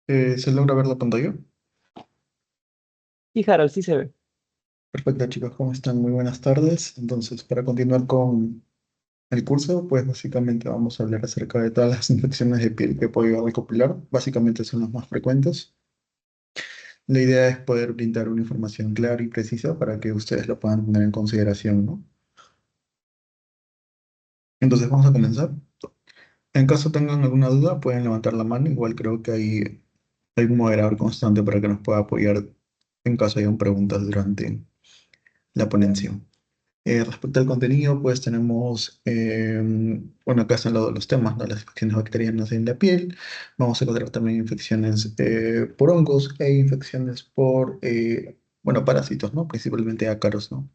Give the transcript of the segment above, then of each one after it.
¿Se logra ver la pantalla? Sí, Harold, sí se ve. Perfecto, chicos, ¿cómo están? Muy buenas tardes. Entonces, para continuar con el curso, pues básicamente vamos a hablar acerca de todas las infecciones de piel que he podido recopilar. Básicamente son las más frecuentes. La idea es poder brindar una información clara y precisa para que ustedes lo puedan tener en consideración, ¿no? Entonces, vamos a comenzar. En caso tengan alguna duda, pueden levantar la mano. Igual creo que hay un moderador constante para que nos pueda apoyar en caso hayan preguntas durante la ponencia. Respecto al contenido, pues tenemos, bueno, acá están los temas, ¿no? Las infecciones bacterianas en la piel. Vamos a encontrar también infecciones por hongos e infecciones por, bueno, parásitos, ¿no? Principalmente ácaros, ¿no?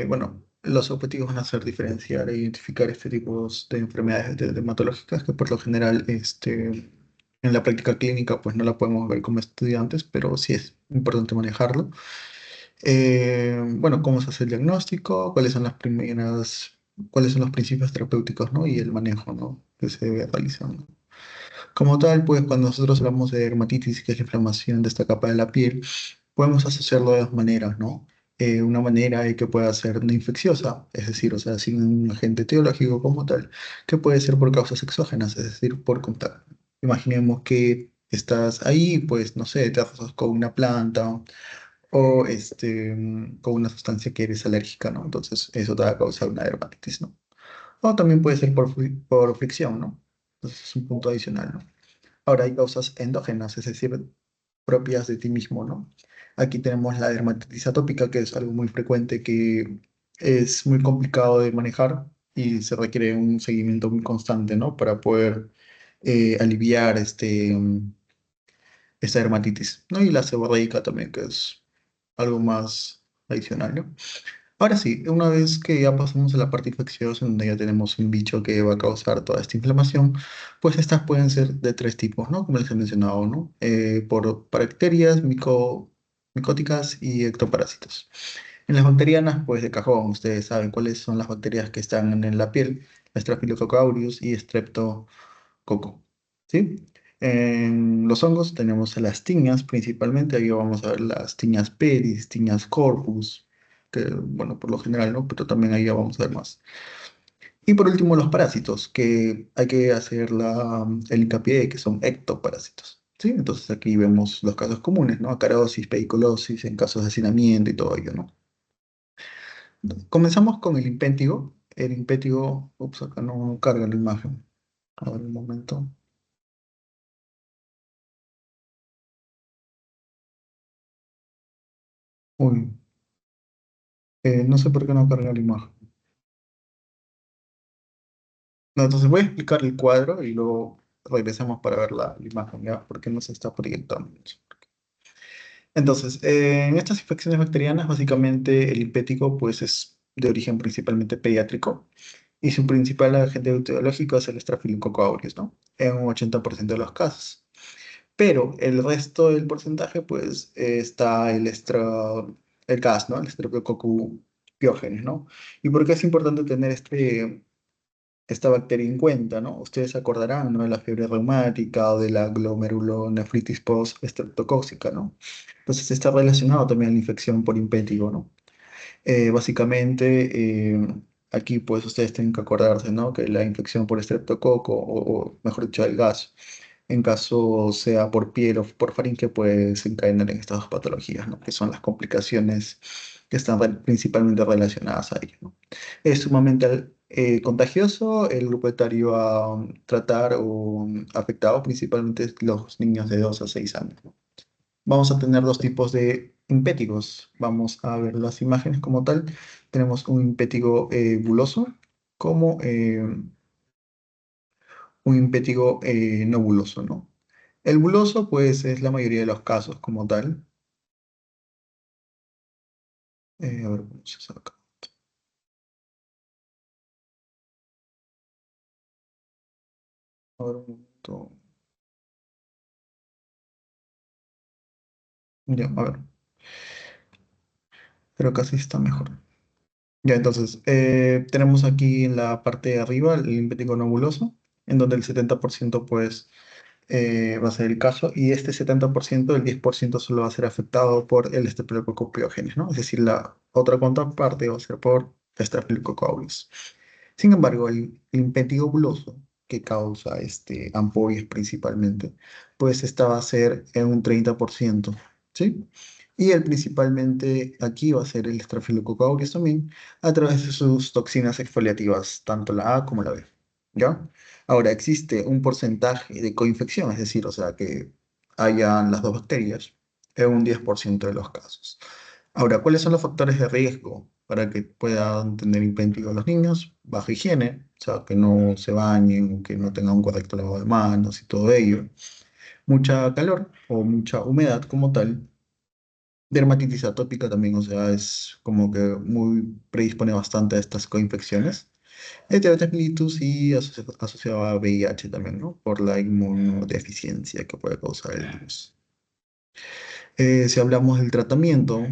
Bueno, los objetivos van a ser diferenciar e identificar este tipo de enfermedades dermatológicas que por lo general, en la práctica clínica, pues no la podemos ver como estudiantes, pero sí es importante manejarlo. Bueno, cómo se hace el diagnóstico, cuáles son los principios terapéuticos, ¿no? Y el manejo, ¿no? Que se debe realizar, ¿no? Como tal, pues cuando nosotros hablamos de dermatitis, que es la inflamación de esta capa de la piel, podemos asociarlo de dos maneras, ¿no? Una manera es que pueda ser no infecciosa, es decir, o sea, sin un agente etiológico como tal, que puede ser por causas exógenas, es decir, por contacto. Imaginemos que estás ahí, pues, no sé, te rozas con una planta o con una sustancia que eres alérgica, ¿no? Entonces, eso te va a causar una dermatitis, ¿no? O también puede ser por fricción, ¿no? Entonces, es un punto adicional, ¿no? Ahora hay causas endógenas, es decir, propias de ti mismo, ¿no? Aquí tenemos la dermatitis atópica, que es algo muy frecuente que es muy complicado de manejar y se requiere un seguimiento muy constante, ¿no? Para poder aliviar esta dermatitis, ¿no? Y la seborreica también, que es algo más adicional, ¿no? Ahora sí, una vez que ya pasamos a la parte infecciosa, en donde ya tenemos un bicho que va a causar toda esta inflamación, pues estas pueden ser de tres tipos, ¿no? Como les he mencionado, ¿no? Por bacterias, micóticas y ectoparásitos. En las bacterianas, pues de cajón, ustedes saben cuáles son las bacterias que están en la piel, Staphylococcus aureus y Streptococcus, ¿sí? En los hongos tenemos a las tiñas principalmente, ahí vamos a ver las tiñas pedis, tiñas corpus, que bueno, por lo general, ¿no? Pero también ahí ya vamos a ver más. Y por último, los parásitos, que hay que hacer el hincapié de que son ectoparásitos, ¿sí? Entonces aquí vemos los casos comunes, ¿no? Acarosis, pediculosis, en casos de hacinamiento y todo ello, ¿no? Comenzamos con el impétigo. El impétigo, ups, acá no carga la imagen. A ver un momento. Uy, no sé por qué no carga la imagen. No, entonces voy a explicar el cuadro y luego regresamos para ver la imagen, ¿ya? Porque no se está proyectando. Entonces, en estas infecciones bacterianas, básicamente el hipético pues, es de origen principalmente pediátrico y su principal agente etiológico es el Staphylococcus aureus, ¿no? En un 80% de los casos. Pero el resto del porcentaje, pues, está el gas, ¿no? El Streptococcus pyogenes, ¿no? ¿Y por qué es importante tener esta bacteria en cuenta, ¿no? Ustedes se acordarán, ¿no? De la fiebre reumática o de la glomerulonefritis post-estreptocóxica, ¿no? Entonces está relacionado también a la infección por impétigo, ¿no? Básicamente, aquí pues ustedes tienen que acordarse, ¿no? Que la infección por estreptococo, o mejor dicho, el gas, en caso sea por piel o por faringe, puede desencadenar en estas dos patologías, ¿no? Que son las complicaciones que están principalmente relacionadas a ello, ¿no? Es sumamente contagioso. El grupo etario a tratar o afectado principalmente es los niños de 2 a 6 años, ¿no? Vamos a tener dos tipos de impétigos. Vamos a ver las imágenes como tal. Tenemos un impétigo buloso como un impétigo no buloso, ¿no? El buloso, pues, es la mayoría de los casos como tal. A ver, vamos a hacer acá. A ver, un momento. Ya, a ver, creo que así está mejor. Ya, entonces, tenemos aquí en la parte de arriba el impético no buloso, en donde el 70% pues, va a ser el caso, y este 70%, el 10% solo va a ser afectado por el Staphylococcus pyogenes, ¿no? Es decir, la otra contraparte va a ser por Staphylococcus aureus. Sin embargo, el impetigo buloso, que causa ampollas principalmente, pues esta va a ser en un 30%, ¿sí? Y el principalmente aquí va a ser el Staphylococcus aureus también, a través de sus toxinas exfoliativas, tanto la A como la B, ¿ya? Ahora, existe un porcentaje de coinfección, es decir, o sea, que hayan las dos bacterias en un 10% de los casos. Ahora, ¿cuáles son los factores de riesgo para que puedan tener impéntigo los niños? Baja higiene, o sea, que no se bañen, que no tengan un correcto lavado de manos y todo ello. Mucha calor o mucha humedad como tal. Dermatitis atópica también, o sea, es como que muy predispone bastante a estas coinfecciones. Diabetes mellitus y asociado a VIH también, ¿no? Por la inmunodeficiencia que puede causar el virus. Si hablamos del tratamiento,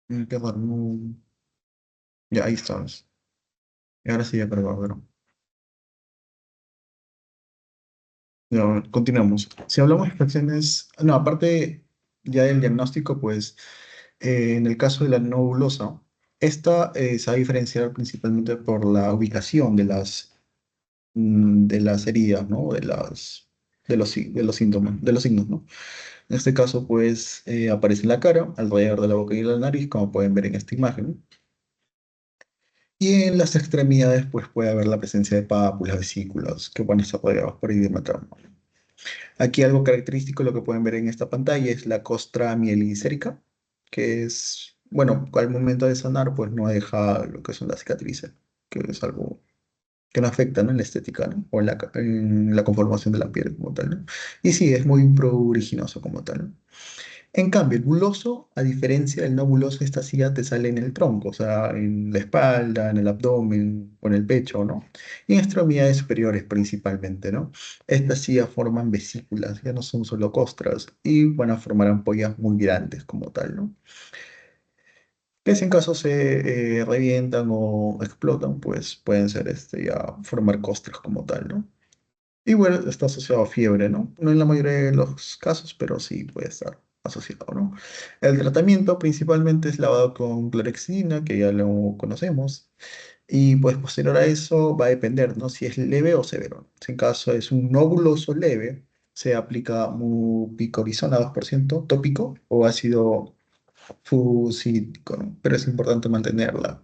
qué raro, ya ahí estamos. Y ahora sí ya cargado, pero ya, continuamos. Si hablamos de infecciones, no, aparte ya del diagnóstico, pues en el caso de la nebulosa, esta se va a diferenciar principalmente por la ubicación de las heridas, ¿no? De los síntomas, de los signos, ¿no? En este caso, pues aparece en la cara, alrededor de la boca y la nariz, como pueden ver en esta imagen. Y en las extremidades, pues puede haber la presencia de pápulas, vesículas, que van a estar rodeados por edema traumático. Aquí algo característico, lo que pueden ver en esta pantalla, es la costra mielisérica, que es, bueno, al momento de sanar, pues no deja lo que son las cicatrices, que es algo que no afecta, ¿no? En la estética, ¿no? O en la conformación de la piel como tal, ¿no? Y sí, es muy pruriginoso como tal, ¿no? En cambio, el buloso, a diferencia del no buloso, esta sí ya te sale en el tronco, o sea, en la espalda, en el abdomen o en el pecho, ¿no? Y en extremidades superiores principalmente, ¿no? Estas sí ya forman vesículas, ya no son solo costras y van a formar ampollas muy grandes como tal, ¿no? Que si en caso se revientan o explotan, pues pueden ser ya formar costras como tal, ¿no? Y bueno, está asociado a fiebre, ¿no? No en la mayoría de los casos, pero sí puede estar asociado, ¿no? El tratamiento principalmente es lavado con clorexidina, que ya lo conocemos, y pues posterior a eso va a depender, ¿no? Si es leve o severo. Si en caso es un nóbuloso leve, se aplica mupicorizona 2% tópico o ácido fusídico, ¿no? Pero es importante mantenerla,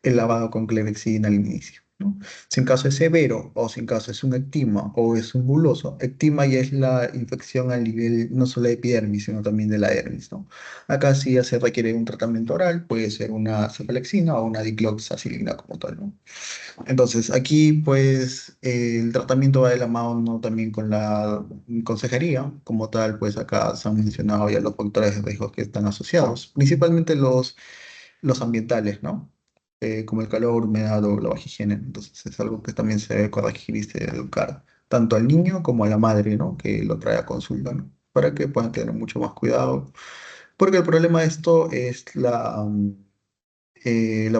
el lavado con clorexidina al inicio, ¿no? Si en caso es severo o si en caso es un ectima o es un buloso, ectima ya es la infección a nivel no solo de epidermis, sino también de la dermis, ¿no? Acá sí ya se requiere un tratamiento oral, puede ser una cefalexina o una dicloxacilina como tal, ¿no? Entonces, aquí pues el tratamiento va de la mano también con la consejería, como tal, pues acá se han mencionado ya los factores de riesgo que están asociados, principalmente los ambientales, ¿no? Como el calor, humedad o la baja higiene. Entonces, es algo que también se debe corregir y se debe educar, tanto al niño como a la madre, ¿no? Que lo trae a consulta, ¿no? Para que puedan tener mucho más cuidado, porque el problema de esto es la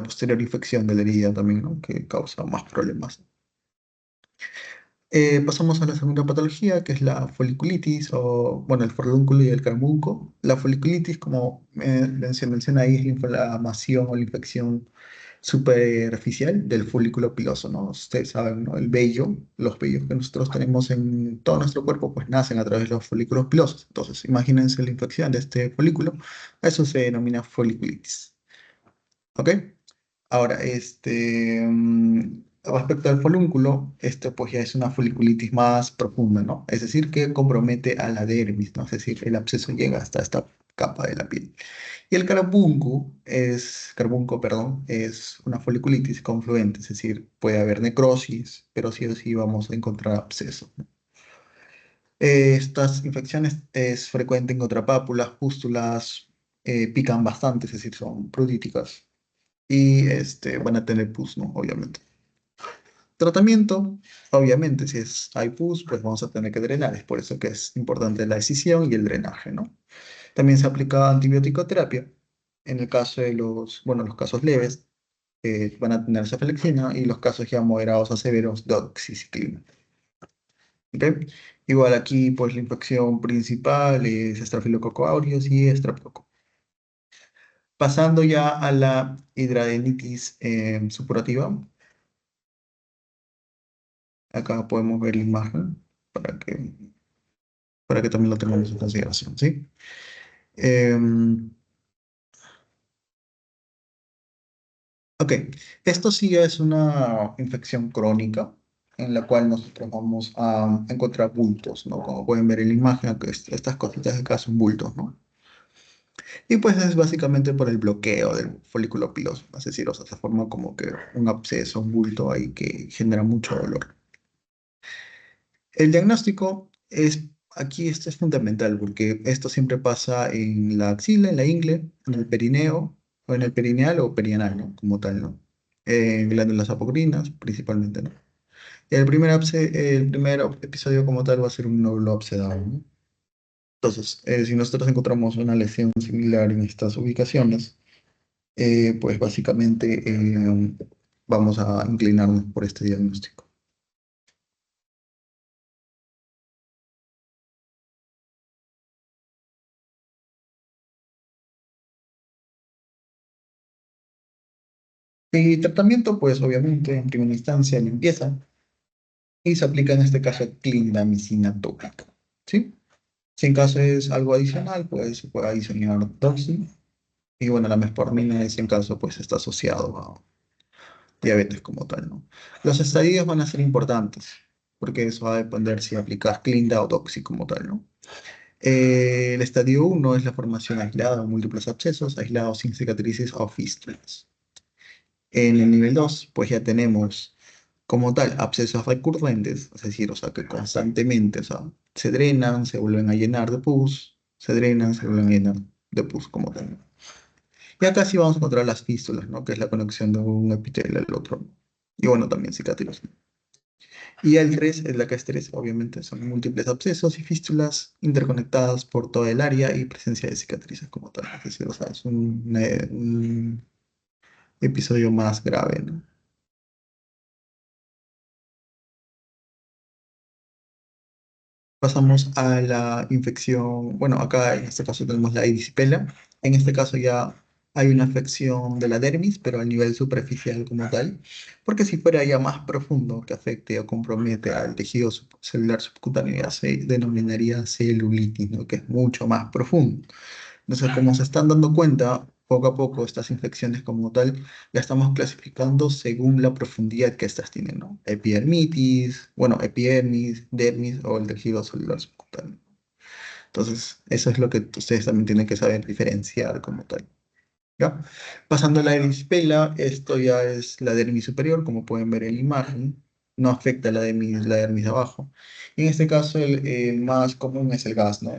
posterior infección de la herida también, ¿no? Que causa más problemas. Pasamos a la segunda patología, que es la foliculitis, o bueno, el forlúnculo y el carbunco. La foliculitis, como se menciona ahí, es la inflamación o la infección superficial del folículo piloso, ¿no? Ustedes saben, ¿no? El vello, los vellos que nosotros tenemos en todo nuestro cuerpo, pues nacen a través de los folículos pilosos. Entonces, imagínense la infección de este folículo. Eso se denomina foliculitis. ¿Ok? Ahora, respecto al folúnculo, pues ya es una foliculitis más profunda, ¿no? Es decir, que compromete a la dermis, ¿no? Es decir, el absceso llega hasta esta capa de la piel. Y el carbunco, perdón, es una foliculitis confluente, es decir, puede haber necrosis, pero sí o sí vamos a encontrar absceso, ¿no? Estas infecciones es frecuente en contrapápulas, pústulas, pican bastante, es decir, son pruriticas y van a tener pus, ¿no? Obviamente. Tratamiento, obviamente, si hay pus, pues vamos a tener que drenar. Es por eso que es importante la decisión y el drenaje, ¿no? También se aplica antibiótico terapia en el caso de los casos leves, van a tener cefalexina y los casos ya moderados a severos, doxiciclina. ¿Ok? Igual aquí, pues la infección principal es Staphylococcus aureus y estreptococo. Pasando ya a la hidradenitis supurativa, acá podemos ver la imagen para que, para que también lo tengamos en consideración, ¿sí? Em, ok, esto sí es una infección crónica en la cual nosotros vamos a encontrar bultos, ¿no? Como pueden ver en la imagen, acá estas cositas de acá son bultos, ¿no? Y pues es básicamente por el bloqueo del folículo piloso, es decir, o sea, se forma como que un absceso, un bulto ahí que genera mucho dolor. El diagnóstico aquí esto es fundamental porque esto siempre pasa en la axila, en la ingle, en el perineo, o en el perineal o perianal, ¿no? Como tal, ¿no? En glándulas apocrinas, principalmente, ¿no? El primer episodio como tal va a ser un nódulo abscedado, ¿no? Entonces, si nosotros encontramos una lesión similar en estas ubicaciones, pues básicamente vamos a inclinarnos por este diagnóstico. Y tratamiento, pues obviamente, en primera instancia, limpieza, y se aplica en este caso clindamicina tópica, ¿sí? Si en caso es algo adicional, pues se puede adicionar doxy, y bueno, la metformina es en caso pues está asociado a diabetes como tal, ¿no? Los estadios van a ser importantes, porque eso va a depender si aplicas clinda o doxy como tal, ¿no? El estadio uno es la formación aislada o múltiples abscesos, aislados sin cicatrices o fístulas. En el nivel 2 pues ya tenemos como tal abscesos recurrentes, es decir, o sea, que constantemente, o sea, se drenan, se vuelven a llenar de pus, se drenan, se vuelven a llenar de pus como tal. Y acá sí vamos a encontrar las fístulas, ¿no? Que es la conexión de un epitelio al otro. Y bueno, también cicatrices. Y el 3 es la que es 3, obviamente, son múltiples abscesos y fístulas interconectadas por toda el área y presencia de cicatrices como tal. Es decir, o sea, es un episodio más grave, ¿no? Pasamos a la infección, bueno, acá en este caso tenemos la erisipela. En este caso ya hay una afección de la dermis, pero a nivel superficial como tal, porque si fuera ya más profundo que afecte o compromete al tejido celular subcutáneo, ya se denominaría celulitis, ¿no? Que es mucho más profundo. Entonces, como se están dando cuenta, poco a poco estas infecciones como tal, la estamos clasificando según la profundidad que estas tienen, ¿no? Epidermitis, bueno, epidermis, dermis o el tejido celular subcutáneo. Entonces, eso es lo que ustedes también tienen que saber diferenciar como tal, ¿ya? Pasando a la erisipela, esto ya es la dermis superior, como pueden ver en la imagen, no afecta la dermis de abajo. Y en este caso, el más común es el gas, ¿no?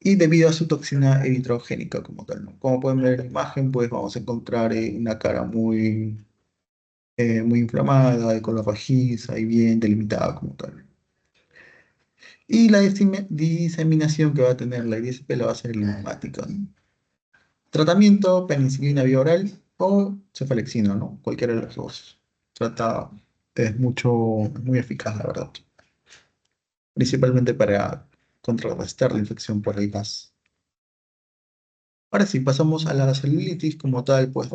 Y debido a su toxina eritrogénica como tal, ¿no? Como pueden ver en la imagen, pues vamos a encontrar una cara muy inflamada, de color rojiza y bien delimitada como tal. Y la diseminación que va a tener la ISP va a ser linfática, ¿no? Tratamiento, penicilina vía oral o cefalexina, ¿no? Cualquiera de los dos. Trata, es muy eficaz, la verdad. Principalmente para contrarrestar la infección por el gas. Ahora sí, pasamos a la celulitis como tal, pues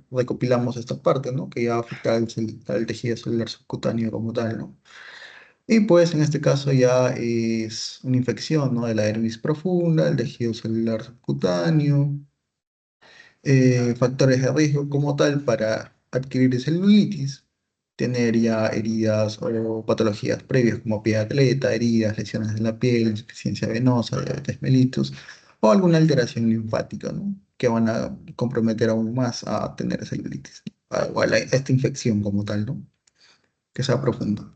recopilamos esta parte, ¿no? Que ya afecta al tejido celular subcutáneo como tal, ¿no? Y pues en este caso ya es una infección, ¿no? De la dermis profunda, el tejido celular subcutáneo, factores de riesgo como tal para adquirir celulitis, tener ya heridas o patologías previas como pie de atleta, heridas, lesiones en la piel, insuficiencia venosa, diabetes mellitus o alguna alteración linfática, ¿no? Que van a comprometer aún más a tener celulitis, o a esta infección como tal, ¿no? Que sea profunda.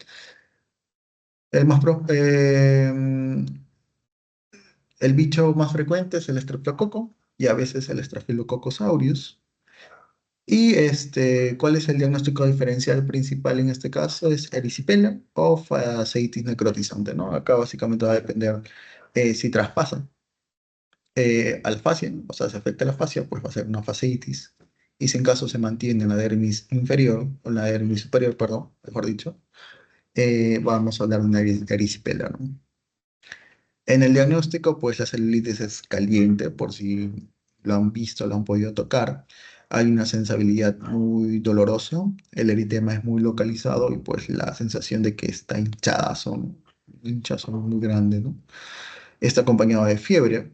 El más pro- el bicho más frecuente es el estreptococo y a veces el Staphylococcus aureus. Y ¿cuál es el diagnóstico diferencial principal en este caso? Es erisipela o fasciitis necrotizante, ¿no? Acá básicamente va a depender si traspasa al fascia, o sea, se afecta la fascia, pues va a ser una fasciitis. Y si en caso se mantiene en la dermis inferior, o en la dermis superior, perdón, mejor dicho, vamos a hablar de una erisipela, ¿no? En el diagnóstico, pues la celulitis es caliente, por si lo han visto, lo han podido tocar. Hay una sensibilidad muy dolorosa, el eritema es muy localizado y pues la sensación de que está hinchazón muy grande, ¿no? Está acompañado de fiebre.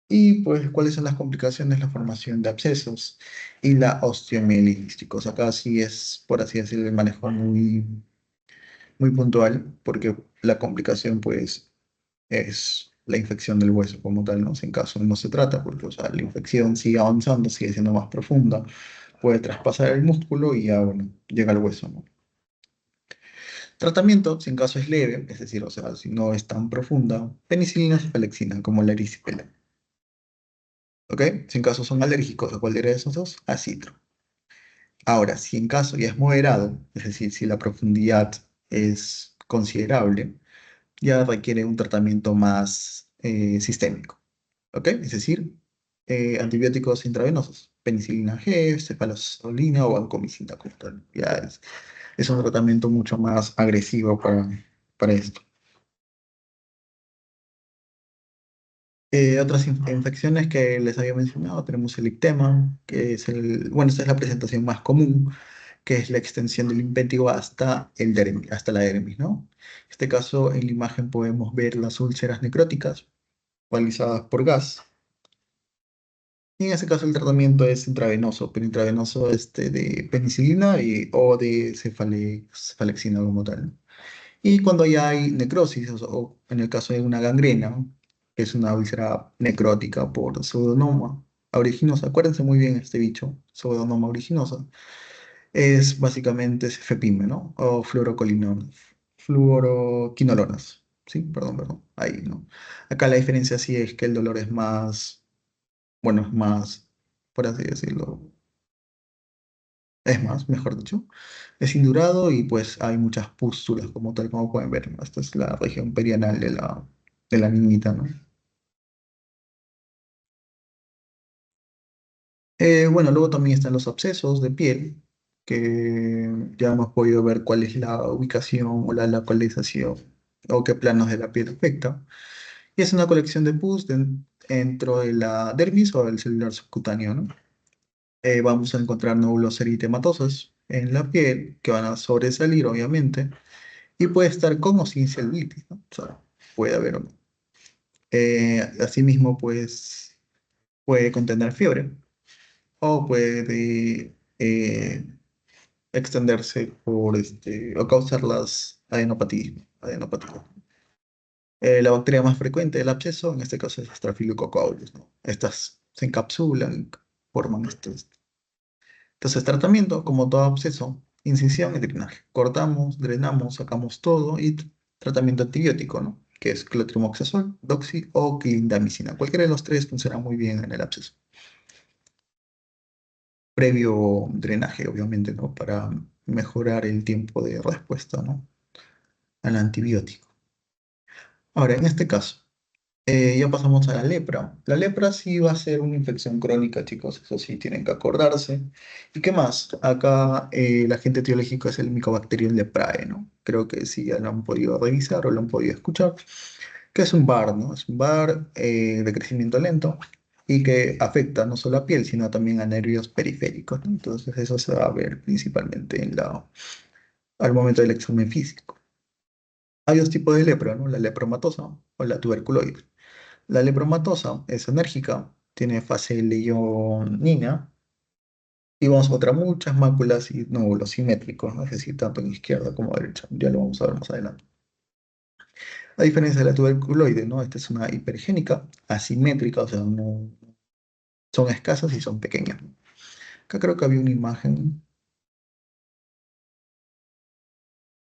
Y pues, ¿cuáles son las complicaciones? La formación de abscesos y la osteomielitis, chicos. Acá sí es, por así decirlo, el manejo muy puntual, porque la complicación, pues, es la infección del hueso como tal, ¿no? Si en caso no se trata, porque, o sea, la infección sigue avanzando, sigue siendo más profunda, puede traspasar el músculo y ya, bueno, llega al hueso, ¿no? Tratamiento, si en caso es leve, es decir, o sea, si no es tan profunda, penicilina o cepalexina, como la erisipela, ¿ok? Si en caso son alérgicos a cualquiera de esos dos, acitro. Ahora, si en caso ya es moderado, es decir, si la profundidad es considerable, ya requiere un tratamiento más sistémico, ¿ok? Es decir, antibióticos intravenosos, penicilina G, cefalozolina o vancomicina como tal. Es un tratamiento mucho más agresivo para esto. Otras infecciones que les había mencionado, tenemos el ictema, que es bueno, esta es la presentación más común, que es la extensión del impétigo hasta hasta la dermis, ¿no? En este caso, en la imagen podemos ver las úlceras necróticas realizadas por gas. Y en este caso el tratamiento es intravenoso, pero intravenoso de penicilina o de cefalexina como tal. Y cuando ya hay necrosis, o en el caso de una gangrena, que es una úlcera necrótica por pseudonoma aeruginosa, acuérdense muy bien este bicho, pseudonoma aeruginosa, es básicamente cefepime, ¿no? O fluoroquinolonas. Sí, perdón, ahí, ¿no? Acá la diferencia sí es que el dolor es más, bueno, es más, por así decirlo, es más, mejor dicho, es indurado y pues hay muchas pústulas como tal, como pueden ver, ¿no? Esta es la región perianal de la niñita, ¿no? Bueno, luego también están los abscesos de piel, que ya hemos podido ver cuál es la ubicación o la localización o qué planos de la piel afecta. Y es una colección de pus dentro de la dermis o del celular subcutáneo, ¿no? Vamos a encontrar nódulos eritematosos en la piel que van a sobresalir, obviamente, y puede estar con o sin celulitis, ¿no? O sea, puede haber o no. Asimismo, pues, puede contener fiebre o puede extenderse o causar las adenopatías. La bacteria más frecuente del absceso, en este caso es Staphylococcus aureus, ¿no? Estas se encapsulan, forman estos. Entonces, tratamiento, como todo absceso, incisión y drenaje. Cortamos, drenamos, sacamos todo y tratamiento antibiótico, ¿no? Que es clotrimazol, doxy o clindamicina. Cualquiera de los tres funciona muy bien en el absceso. Previo drenaje, obviamente, ¿no? Para mejorar el tiempo de respuesta, ¿no? Al antibiótico. Ahora, en este caso, ya pasamos a la lepra. La lepra sí va a ser una infección crónica, chicos, eso sí, tienen que acordarse. ¿Y qué más? Acá el agente etiológico es el Mycobacterium leprae, ¿no? Creo que sí ya lo han podido revisar o lo han podido escuchar, que es un VAR, ¿no? Es un VAR de crecimiento lento y que afecta no solo a piel, sino también a nervios periféricos, ¿no? Entonces eso se va a ver principalmente al momento del examen físico. Hay dos tipos de lepra, ¿no? La lepromatosa o la tuberculoide. La lepromatosa es enérgica, tiene fase leonina y vamos a encontrar muchas máculas y nódulos simétricos, ¿no? Es decir, tanto en izquierda como derecha. Ya lo vamos a ver más adelante. A diferencia de la tuberculoide, ¿no? Esta es una hipergénica, asimétrica, o sea, no, son escasas y son pequeñas. Acá creo que había una imagen,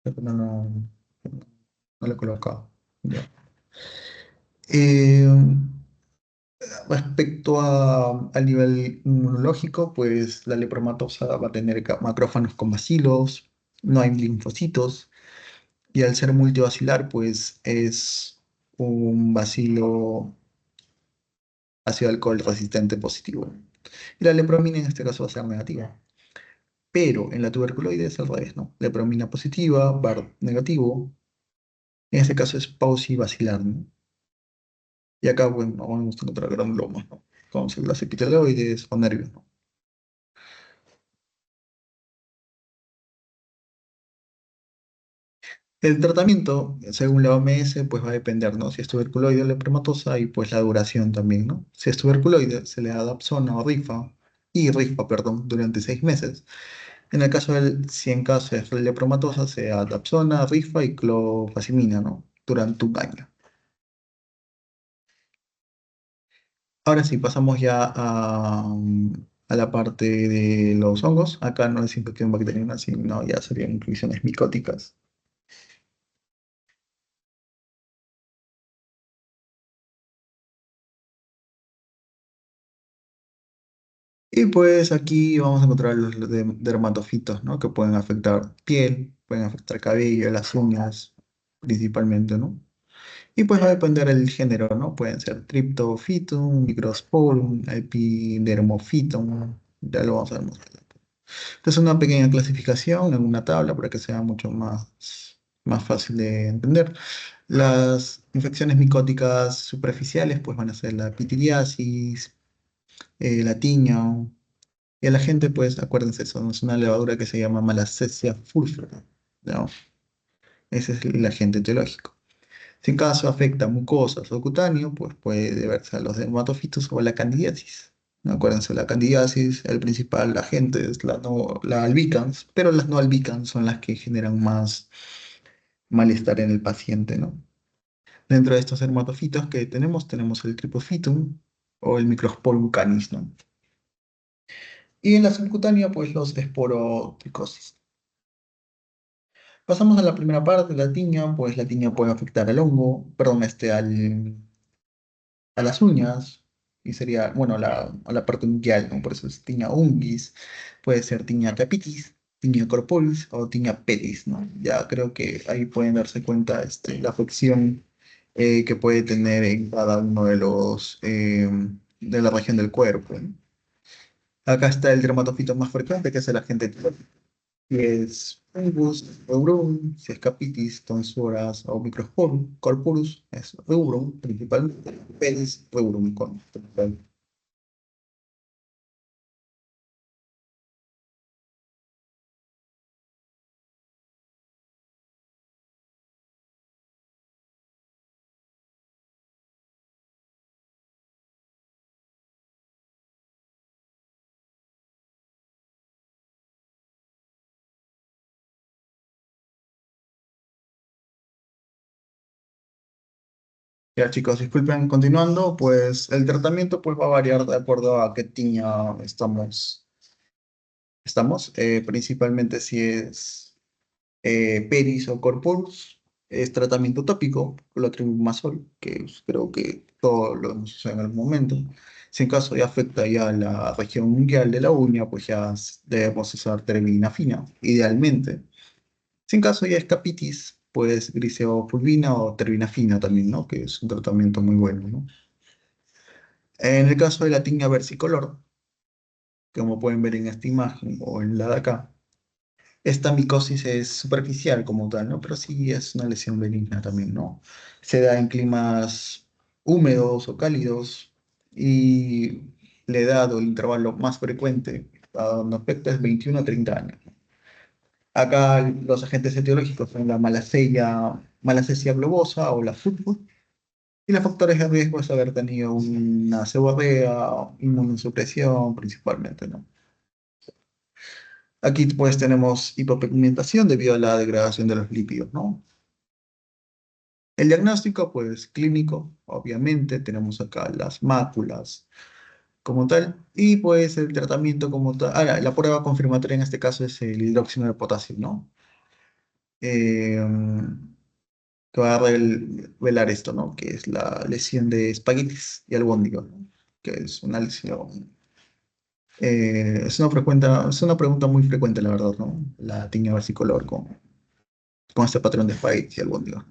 pero no la he colocado. Ya. Respecto al nivel inmunológico, pues la lepromatosa va a tener macrófagos con bacilos, no hay linfocitos, y al ser multivacilar, pues es un bacilo ácido alcohol resistente positivo. Y la lepromina en este caso va a ser negativa. Pero en la tuberculoide es al revés, ¿no? Lepromina positiva, VAR negativo. En este caso es paucivacilar, ¿no? Y acá, bueno, vamos a encontrar granulomas, ¿no? Como células epitelioides o nervios, ¿no? El tratamiento, según la OMS, pues va a depender, ¿no? Si es tuberculoide o lepromatosa y pues la duración también, ¿no? Si es tuberculoide, se le da Dapsona o rifa, perdón, durante 6 meses. En el caso si en caso es lepromatosa, se da Dapsona, rifa y clofazimina, ¿no? Durante un año. Ahora sí, pasamos ya a la parte de los hongos. Acá no es infección bacteriana, sino ya serían infecciones micóticas. Y pues aquí vamos a encontrar los dermatofitos, ¿no? Que pueden afectar piel, pueden afectar cabello, las uñas, principalmente, ¿no? Y pues va a depender el género, ¿no? Pueden ser Triptophyton, Microsporum, Epidermophyton, ya lo vamos a ver más adelante. Esta es una pequeña clasificación en una tabla para que sea mucho más fácil de entender. Las infecciones micóticas superficiales pues van a ser la pityriasis, la tiña, y a la gente pues acuérdense, eso es una levadura que se llama Malassezia fulcrum, ¿no? Ese es el agente etiológico. Si en caso afecta mucosas o cutáneo, pues puede deberse a los dermatofitos o a la candidiasis. ¿No? Acuérdense, la candidiasis, el principal agente es la albicans, pero las no albicans son las que generan más malestar en el paciente, ¿no? Dentro de estos dermatofitos que tenemos el tripofitum o el Microsporum canis, ¿no? Y en la subcutánea, pues los esporotricosis. Pasamos a la primera parte, la tiña, pues la tiña puede afectar al hongo, perdón, a las uñas, y sería, bueno, a la parte unguial, ¿no? Por eso es tiña unguis, puede ser tiña capitis, tiña corporis o tiña pedis, ¿no? Ya creo que ahí pueden darse cuenta la afección que puede tener en cada uno de la región del cuerpo, ¿no? Acá está el dermatofito más frecuente, que es el agente si es fungus, rubrum, si es capitis, tonsuras o microsporum, corpus es rubrum principalmente, pedis, rubrum con principal. Ya chicos, disculpen, continuando, pues el tratamiento pues va a variar de acuerdo a qué tiña estamos, principalmente si es Peris o Corpus, es tratamiento tópico, clotrimazol, que creo que todos lo hemos usado en algún momento. Si en caso ya afecta ya la región unguial de la uña, pues ya debemos usar terminafina, idealmente. Si en caso ya es capitis, pues griseofulvina o terbinafina también, ¿no? Que es un tratamiento muy bueno, ¿no? En el caso de la tiña versicolor, como pueden ver en esta imagen o en la de acá, esta micosis es superficial como tal, ¿no? Pero sí es una lesión benigna también, ¿no? Se da en climas húmedos o cálidos y la edad o el intervalo más frecuente a donde afecta es 21 a 30 años. Acá los agentes etiológicos son la malacesia globosa o la fútbol y los factores de riesgo es haber tenido una seborrea, inmunosupresión principalmente, ¿no? Aquí pues tenemos hipopigmentación debido a la degradación de los lípidos, ¿no? El diagnóstico, pues clínico, obviamente, tenemos acá las máculas como tal, y pues el tratamiento como tal, la prueba confirmatoria en este caso es el hidróxido de potasio, ¿no? Eh, que va a revelar esto, ¿no? Que es la lesión de espaguetis y albóndiga, ¿no? Que es una lesión, es una pregunta muy frecuente, la verdad, ¿no? La tiña versicolor con este patrón de espaguetis y albóndiga.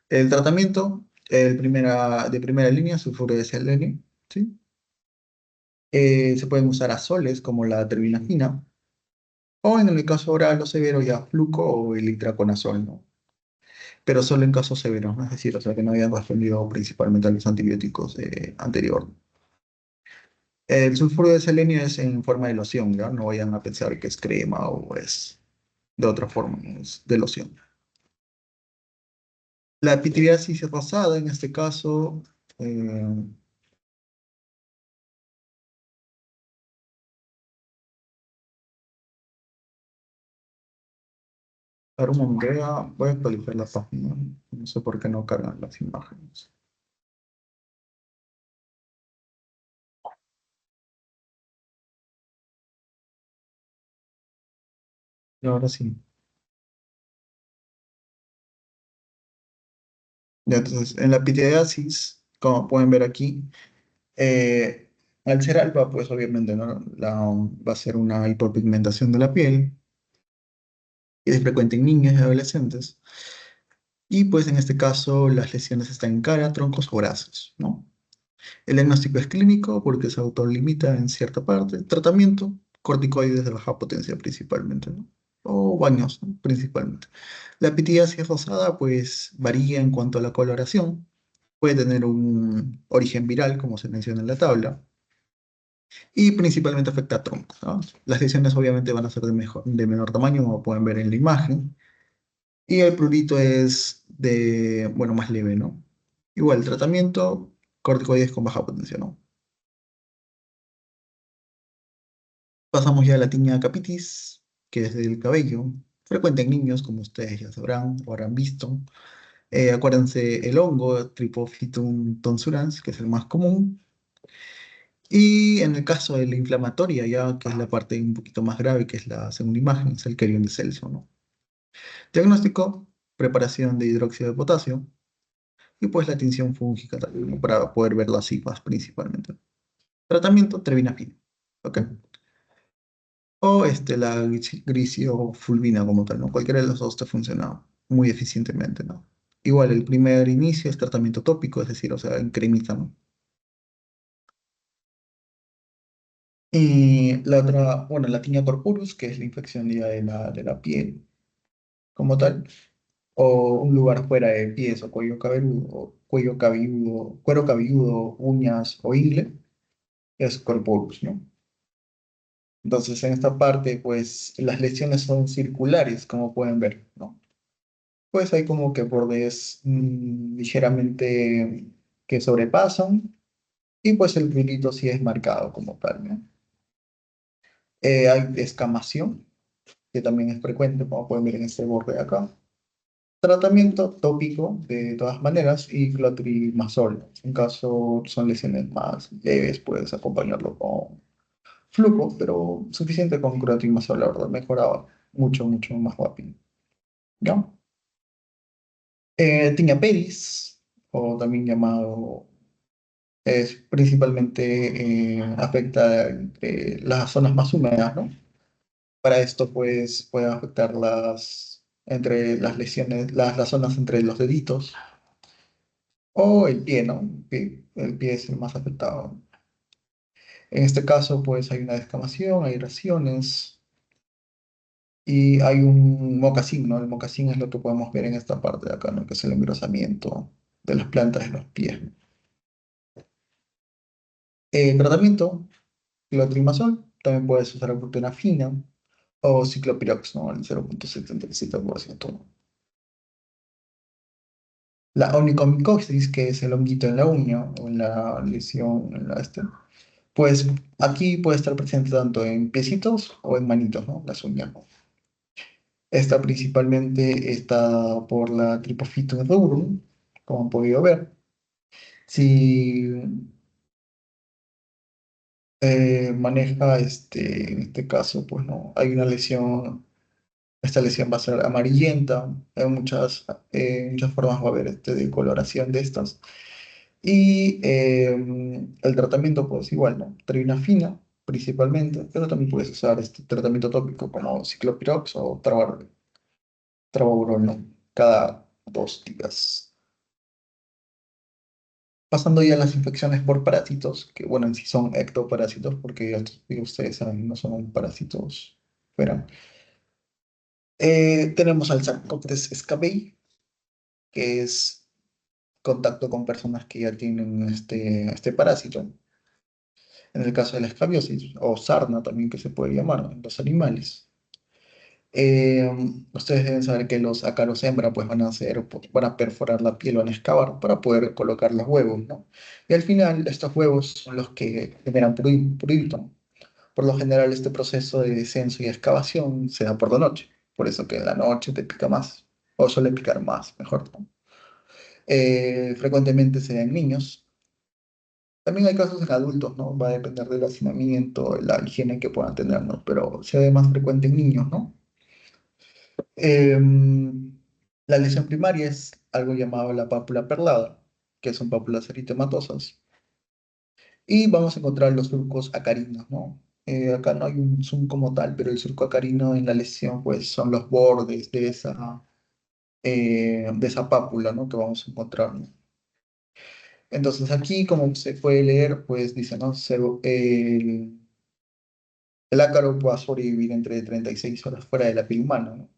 El tratamiento, de primera línea, sulfuro de selenio, ¿sí? Se pueden usar azoles como la terbinafina, o en el caso oral o severo ya fluco o el itraconazol, ¿no? Pero solo en casos severos, ¿no? Es decir, o sea, que no hayan respondido principalmente a los antibióticos anterior. El sulfuro de selenio es en forma de loción, ¿ya? No vayan a pensar que es crema o es de otra forma, ¿no? Es de loción. La epitiriasis rosada, en este caso, eh, a ver, un momento, voy a actualizar la página. No sé por qué no cargan las imágenes. Y ahora sí. Ya, entonces, en la epitiriasis, como pueden ver aquí, Eh, al ser alfa, pues obviamente ¿no? Va a ser una hipopigmentación de la piel, y es frecuente en niños y adolescentes. Y pues en este caso las lesiones están en cara, troncos o brazos, ¿no? El diagnóstico es clínico porque se autolimita en cierta parte. Tratamiento, corticoides de baja potencia principalmente, ¿no? O baños, ¿no? Principalmente. La pitiasis rosada pues varía en cuanto a la coloración. Puede tener un origen viral, como se menciona en la tabla, y principalmente afecta a troncos, ¿no? Las lesiones obviamente van a ser de menor tamaño, como pueden ver en la imagen, y el prurito es de, bueno, más leve, ¿no? Igual, tratamiento, corticoides con baja potencia, ¿no? Pasamos ya a la tinea capitis, que es del cabello, frecuente en niños, como ustedes ya sabrán o habrán visto. Acuérdense el hongo, Tripophytum tonsurans, que es el más común. Y en el caso de la inflamatoria, ya que es la parte un poquito más grave, que es la segunda imagen, es el querión de Celso, ¿no? Diagnóstico, preparación de hidróxido de potasio y pues la tinción fúngica también, ¿no? Para poder ver las cipas principalmente. Tratamiento, terbinafina, ¿ok? O la grisio-fulvina como tal, ¿no? Cualquiera de los dos te funciona muy eficientemente, ¿no? Igual, el primer inicio es tratamiento tópico, es decir, o sea, en cremita, ¿no? Y la otra, bueno, la tinea corpurus, que es la infección ya de la piel como tal, o un lugar fuera de pies o cuello cabelludo, cuero cabelludo, uñas o ingle, es corpus, ¿no? Entonces, en esta parte, pues, las lesiones son circulares, como pueden ver, ¿no? Pues hay como que bordes ligeramente que sobrepasan, y pues el brillito sí es marcado como tal, ¿no? Hay escamación, que también es frecuente, como pueden ver en este borde de acá. Tratamiento tópico de todas maneras y clotrimazol. En caso son lesiones más leves, puedes acompañarlo con flujo, pero suficiente con clotrimazol, la verdad, mejoraba mucho, mucho más rápido. ¿Ya? Tiñaperis, o también llamado, es principalmente afecta las zonas más húmedas, ¿no? Para esto, pues, puede afectar entre las lesiones, las zonas entre los deditos. O el pie, ¿no? El pie es el más afectado. En este caso, pues hay una descamación, hay raciones y hay un mocasín, ¿no? El mocasín es lo que podemos ver en esta parte de acá, ¿no? Que es el engrosamiento de las plantas de los pies. Tratamiento, clotrimazol, también puedes usar buprenorfina o ciclopirox, ¿no? El 0,77%. La onicomicosis, que es el honguito en la uña o en la lesión, pues aquí puede estar presente tanto en piecitos o en manitos, ¿no? Las uñas. Esta principalmente está por la Tripophyton rubrum, como han podido ver. Si maneja en este caso, pues no, hay una lesión Esta lesión va a ser amarillenta, muchas formas va a haber de coloración de estas. Y el tratamiento, pues igual, ¿no? Trina fina, principalmente, pero también puedes usar este tratamiento tópico como ciclopirox o trababurón, ¿no? Cada 2 días. Pasando ya a las infecciones por parásitos, que bueno, en sí son ectoparásitos, porque estos, ustedes saben, no son parásitos fuera. Tenemos al Sarcoptes scabiei, que es contacto con personas que ya tienen este parásito. En el caso de la escabiosis, o sarna también que se puede llamar en los animales. Eh, Ustedes deben saber que los ácaros hembra pues van a perforar la piel, van a excavar para poder colocar los huevos, ¿no? Y al final estos huevos son los que generan prurito. Por lo general este proceso de descenso y excavación se da por la noche, por eso que en la noche te pica más, o suele picar más, mejor, ¿no? Frecuentemente se da en niños. También hay casos en adultos, ¿no? Va a depender del hacinamiento, la higiene que puedan tener, ¿no? Pero se ve más frecuente en niños, ¿no? La lesión primaria es algo llamado la pápula perlada, que son pápulas eritematosas. Y vamos a encontrar los surcos acarinos, ¿no? Acá no hay un zoom como tal, pero el surco acarino en la lesión, pues, son los bordes de esa pápula, ¿no? Que vamos a encontrar, ¿no? Entonces aquí, como se puede leer, pues dice, ¿no? El ácaro va a sobrevivir entre 36 horas fuera de la piel humana, ¿no?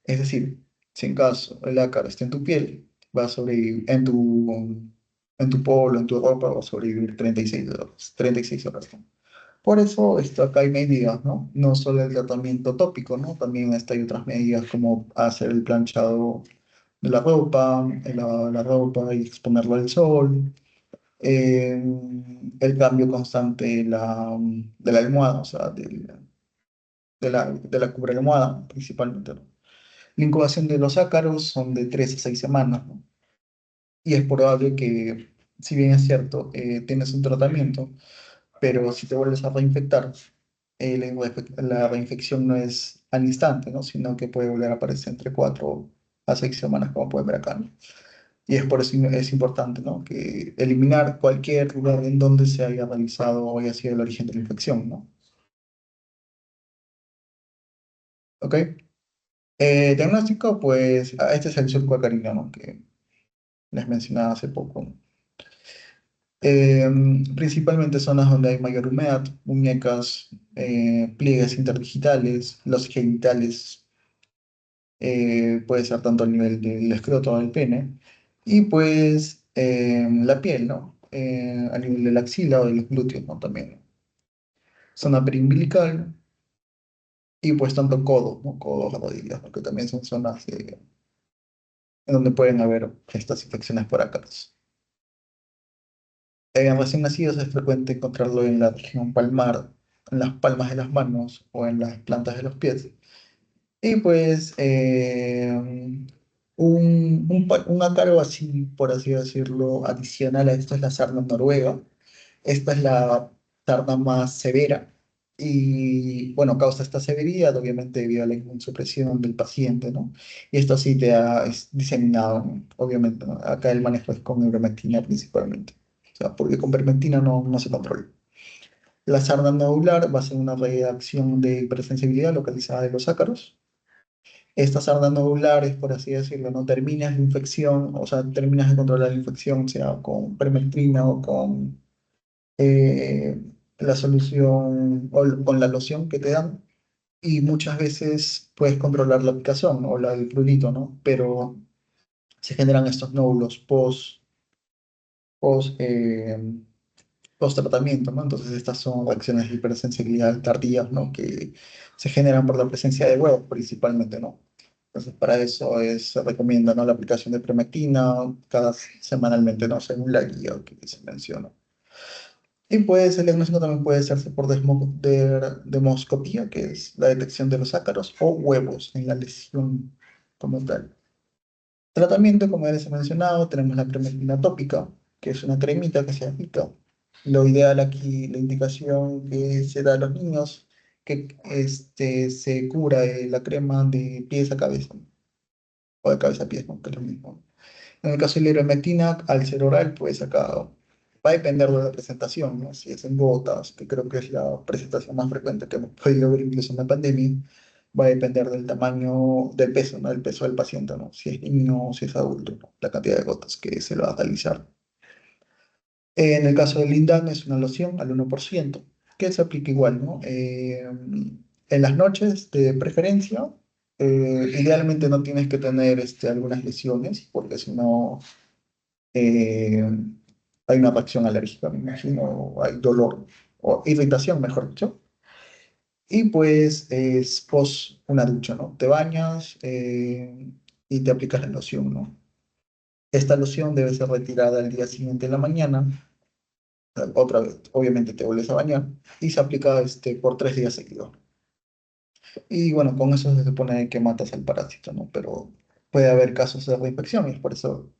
Es decir, si en caso el ácaro está en tu piel, va a sobrevivir en tu polo, en tu ropa, va a sobrevivir 36 horas, 36 horas, ¿no? Por eso acá hay medidas, ¿no? No solo el tratamiento tópico, ¿no? También hay otras medidas como hacer el planchado de la ropa, la ropa y exponerlo al sol, eh, el cambio constante de la almohada, o sea, de la cubre almohada principalmente, ¿no? La incubación de los ácaros son de 3 a 6 semanas, ¿no? Y es probable que, si bien es cierto, tienes un tratamiento, pero si te vuelves a reinfectar, la reinfección no es al instante, ¿no? Sino que puede volver a aparecer entre 4 a 6 semanas, como pueden ver acá, ¿no? Y es por eso es importante, ¿no? Que eliminar cualquier lugar en donde se haya realizado o haya sido el origen de la infección, ¿no? ¿Ok? Diagnóstico, pues, este es el surco acarino, ¿no? Que les mencionaba hace poco. Principalmente zonas donde hay mayor humedad, muñecas, pliegues interdigitales, los genitales, puede ser tanto a nivel del escroto o del pene, y pues la piel, ¿no? A nivel de la axila o de los glúteos, ¿no? También. Zona periumbilical y pues tanto codos, ¿no? Codos, rodillas, ¿no? Que también son zonas en donde pueden haber estas infecciones por ácaros. En recién nacidos es frecuente encontrarlo en la región palmar, en las palmas de las manos o en las plantas de los pies. Y pues un ácaro así, por así decirlo, adicional a esto es la sarna noruega. Esta es la sarna más severa y, bueno, causa esta severidad obviamente debido a la inmunosupresión del paciente, ¿no? Y esto sí es diseminado, ¿no? Obviamente, ¿no? Acá el manejo es con ivermectina principalmente, o sea, porque con ivermectina no se controla. La sarna nodular va a ser una reacción de hipersensibilidad localizada de los ácaros. Estas sardas nodulares, por así decirlo, no terminas la infección, o sea, terminas de controlar la infección, sea con permetrina o con eh, la solución o con la loción que te dan. Y muchas veces puedes controlar la picazón, ¿no? O el prurito, ¿no? Pero se generan estos nódulos post, eh, post-tratamiento, ¿no? Entonces estas son reacciones de hipersensibilidad tardías, ¿no? Que se generan por la presencia de huevos principalmente, ¿no? Entonces para eso se recomienda, ¿no? La aplicación de premectina semanalmente, ¿no? Según la guía que se menciona. Y pues el diagnóstico también puede hacerse por demoscopía, que es la detección de los ácaros o huevos en la lesión como tal. Tratamiento, como ya les he mencionado, tenemos la premectina tópica, que es una cremita que se aplica. Lo ideal aquí, la indicación que se da a los niños que se cura de la crema de pies a cabeza, o de cabeza a pies, ¿no? Que es lo mismo. En el caso de la ivermectina, al ser oral, pues acá va a depender de la presentación, ¿no? Si es en gotas, que creo que es la presentación más frecuente que hemos podido ver incluso en la pandemia, va a depender del tamaño, del peso, ¿no? El peso del paciente, ¿no? Si es niño o si es adulto, ¿no? La cantidad de gotas que se le va a realizar. En el caso del Lindan es una loción al 1%, que se aplica igual, ¿no? En las noches de preferencia, idealmente no tienes que tener algunas lesiones, porque si no eh, hay una reacción alérgica, me imagino, o hay dolor, o irritación, mejor dicho. Y pues es pos una ducha, ¿no? Te bañas y te aplicas la loción, ¿no? Esta loción debe ser retirada al día siguiente en la mañana. Otra vez, obviamente te vuelves a bañar y se aplica por 3 días seguidos. Y bueno, con eso se supone que matas al parásito, ¿no? Pero puede haber casos de reinfecciones, por eso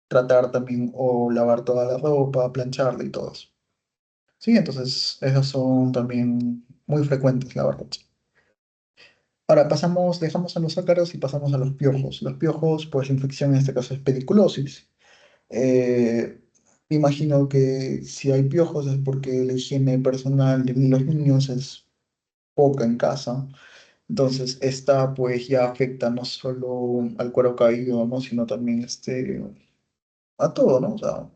tratar también o lavar toda la ropa, plancharla y todo eso. Sí, entonces esos son también muy frecuentes, la verdad. Ahora pasamos, dejamos a los ácaros y pasamos a los piojos. Los piojos, pues la infección en este caso es pediculosis. Eh, Imagino que si hay piojos es porque la higiene personal de los niños es poca en casa. Entonces, esta pues ya afecta no solo al cuero cabelludo, ¿no? Sino también a todo, ¿no? O sea,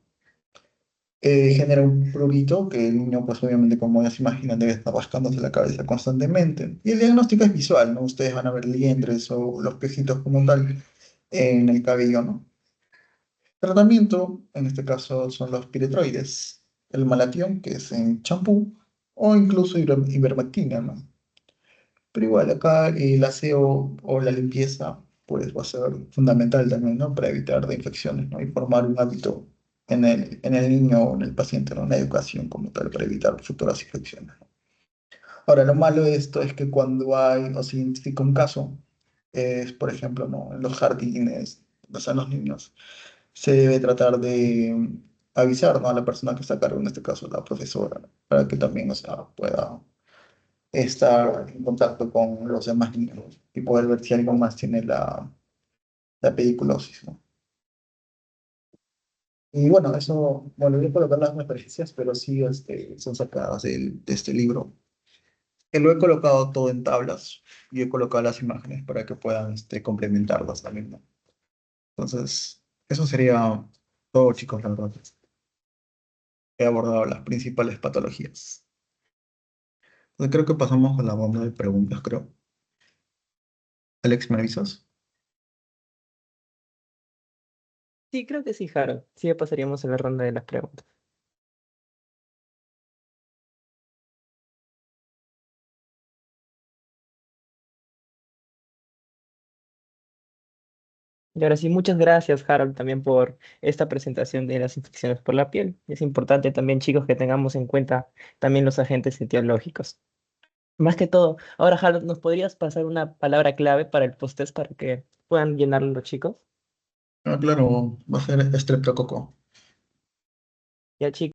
genera un prurito que el niño, pues obviamente, como ya se imaginan, debe estar rascándose la cabeza constantemente. Y el diagnóstico es visual, ¿no? Ustedes van a ver liendres o los piojitos como tal en el cabello, ¿no? Tratamiento, en este caso, son los piretroides, el malatión, que es en champú, o incluso ivermectina, ¿no? Pero igual acá el aseo o la limpieza pues va a ser fundamental también, ¿no? Para evitar de infecciones, ¿no? Y formar un hábito en el niño o en el paciente, ¿no? Una educación como tal para evitar futuras infecciones, ¿no? Ahora, lo malo de esto es que cuando hay o se identifica un caso, es, por ejemplo, ¿no? En los jardines, donde están los niños, se debe tratar de avisar, ¿no? A la persona que está a cargo, en este caso la profesora, ¿no? Para que también, o sea, pueda estar en contacto con los demás niños y poder ver si alguien más tiene la pediculosis, ¿no? Y bueno, eso, bueno, voy a colocar las referencias, pero sí son sacadas de este libro. Que lo he colocado todo en tablas y he colocado las imágenes para que puedan complementarlas también, ¿no? Entonces, eso sería todo, chicos, la verdad. He abordado las principales patologías. Entonces, creo que pasamos con la ronda de preguntas, creo. Alex, ¿me avisas? Sí, creo que sí, Harold. Sí, ya pasaríamos a la ronda de las preguntas. Y ahora sí, muchas gracias, Harold, también por esta presentación de las infecciones por la piel. Es importante también, chicos, que tengamos en cuenta también los agentes etiológicos. Más que todo, ahora, Harold, ¿nos podrías pasar una palabra clave para el post-test para que puedan llenarlo los chicos? Ah, claro, va a ser estreptococo. Ya, chicos.